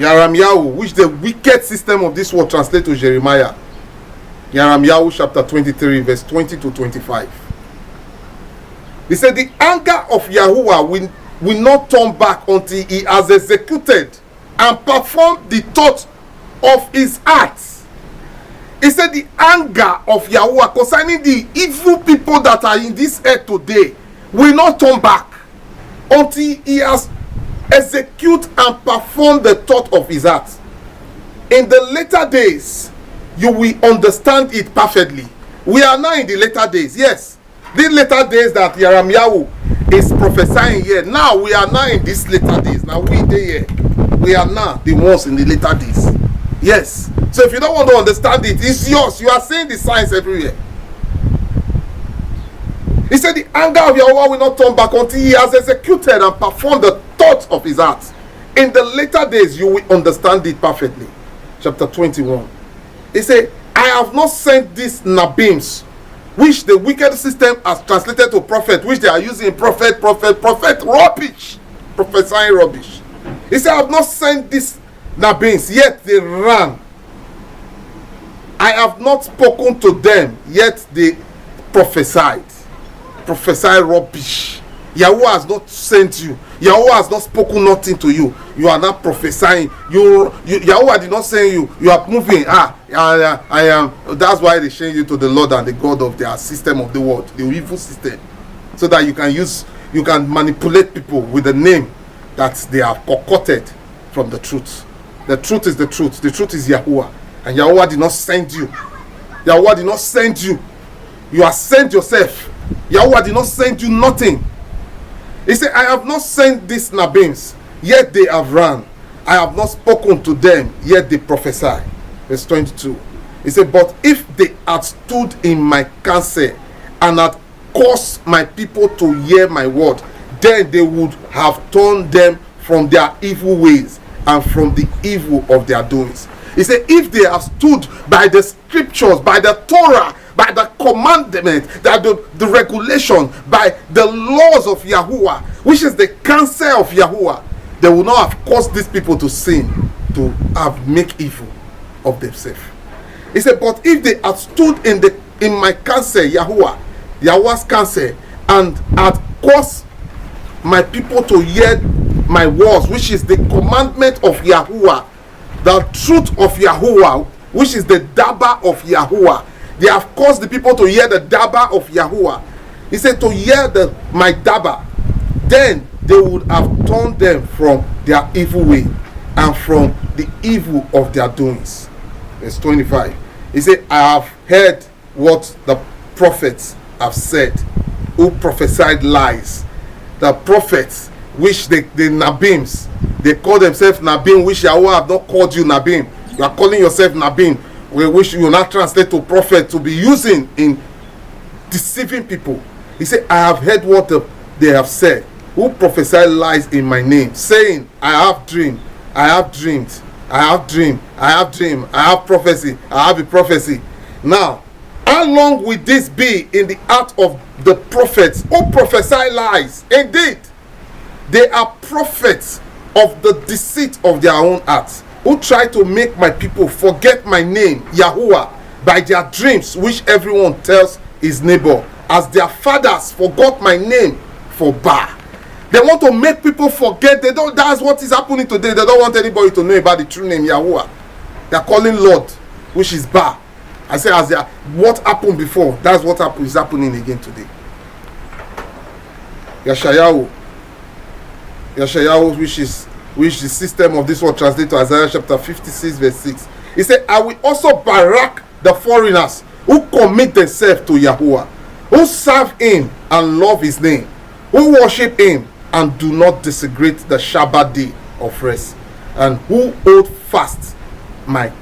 Yahu, which the wicked system of this world translate to Jeremiah. Yahu chapter 23 verse 20 to 25. He said the anger of Yahuwah will not turn back until he has executed and performed the thought of his heart. He said the anger of Yahuwah concerning the evil people that are in this earth today will not turn back until he has execute and perform the thought of his heart. In the later days, you will understand it perfectly. We are now in the later days. Yes, these later days that Yahu is prophesying here. Now we are now in these later days. Now we are now the ones in the later days. Yes. So if you don't want to understand it, it's yours. You are seeing the signs everywhere. He said the anger of Yahuwah will not turn back until he has executed and performed the thoughts of his heart. In the later days, you will understand it perfectly. Chapter 21. He said, I have not sent these Nabims, which the wicked system has translated to prophet, which they are using prophet, rubbish, prophesying rubbish. He said, I have not sent these Nabims, yet they ran. I have not spoken to them, yet they prophesied. Prophesy rubbish. Yahuwah has not sent you. Yahuwah has not spoken nothing to you. You are not prophesying. Yahuwah did not send you. You are moving. I am. That's why they change you to the Lord and the God of their system of the world, the evil system, so that you can manipulate people with the name that they have concocted from the truth. The truth is the truth. The truth is Yahuwah, and Yahuwah did not send you. Yahuwah did not send you. You are sent yourself. Yahuwah did not send you nothing. He said, I have not sent these Nabims, yet they have run. I have not spoken to them, yet they prophesy. Verse 22. He said, but if they had stood in my counsel and had caused my people to hear my word, then they would have turned them from their evil ways and from the evil of their doings. He said, if they have stood by the scriptures, by the Torah, by the commandment, that the regulation, by the laws of Yahuwah, which is the counsel of Yahuwah, they will not have caused these people to sin, to have make evil of themselves. He said, but if they had stood in my counsel, Yahuwah's counsel, and had caused my people to hear my words, which is the commandment of Yahuwah, the truth of Yahuwah, which is the Daba of Yahuwah. They have caused the people to hear the Daba of Yahuwah. He said to hear my Daba, then they would have turned them from their evil way and from the evil of their doings. Verse 25. He said, I have heard what the prophets have said, who prophesied lies. The prophets, which the Nabims, they call themselves Nabim, which Yahuwah have not called you Nabim. You are calling yourself Nabim, which you will not translate to prophet, to be using in deceiving people. He said, I have heard what they have said, who prophesy lies in my name, saying, I have dreamed, I have dreamed, I have dreamed, I have dreamed, I have prophecy, I have a prophecy. Now, how long will this be in the heart of the prophets who prophesy lies? Indeed, they are prophets of the deceit of their own hearts, who try to make my people forget my name, Yahuwah, by their dreams, which everyone tells his neighbor, as their fathers forgot my name for Ba. They want to make people forget. That's what is happening today. They don't want anybody to know about the true name, Yahuwah. They are calling Lord, which is Ba. I say, what happened before, that's what is happening again today. Yeshayahu, which the system of this word translated to Isaiah chapter 56 verse 6. He said, I will also barack the foreigners who commit themselves to Yahuwah, who serve him and love his name, who worship him and do not desecrate the Shabbat day of rest, and who hold fast my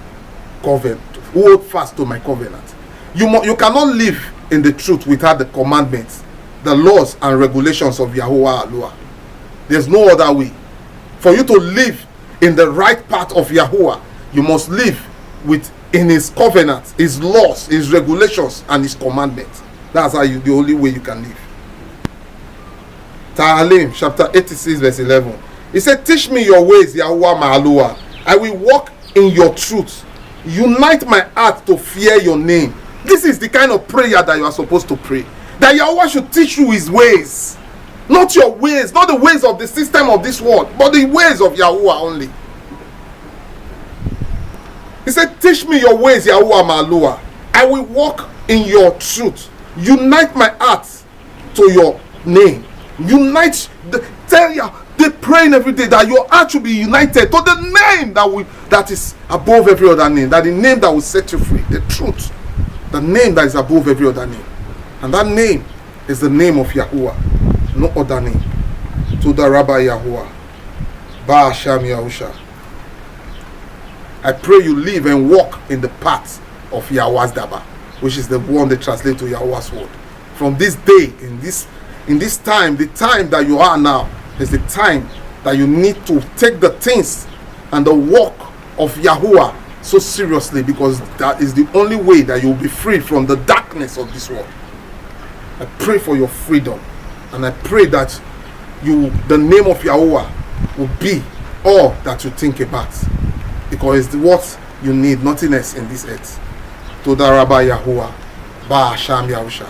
covenant, who hold fast to my covenant. You cannot live in the truth without the commandments, the laws and regulations of Yahuwah Aluah. There's no other way. For you to live in the right path of Yahuwah, you must live in his covenant, his laws, his regulations, and his commandments. That's the only way you can live. Ta'alim chapter 86 verse 11. He said, teach me your ways, Yahuwah Ma'alua. I will walk in your truth. Unite my heart to fear your name. This is the kind of prayer that you are supposed to pray. That Yahuwah should teach you his ways. Not your ways, not the ways of the system of this world, but the ways of Yahuwah only. He said, teach me your ways, Yahuwah Malua. I will walk in your truth. Unite my heart to your name. Unite, tell you, they praying every day that your heart should be united to the name that is above every other name. That the name that will set you free. The truth. The name that is above every other name. And that name is the name of Yahuwah. No other name. To the Rabbi Yahuwah. Ba'asham Yahusha. I pray you live and walk in the path of Yahuwah's Daba, which is the one they translate to Yahuwah's word. From this day, in this time, the time that you are now is the time that you need to take the things and the work of Yahuwah so seriously, because that is the only way that you will be free from the darkness of this world. I pray for your freedom, and I pray that the name of Yahuwah will be all that you think about, because it's what you need, nothing else in this earth. To the Rabbi Yahuwah. Ba'asham Yahusha.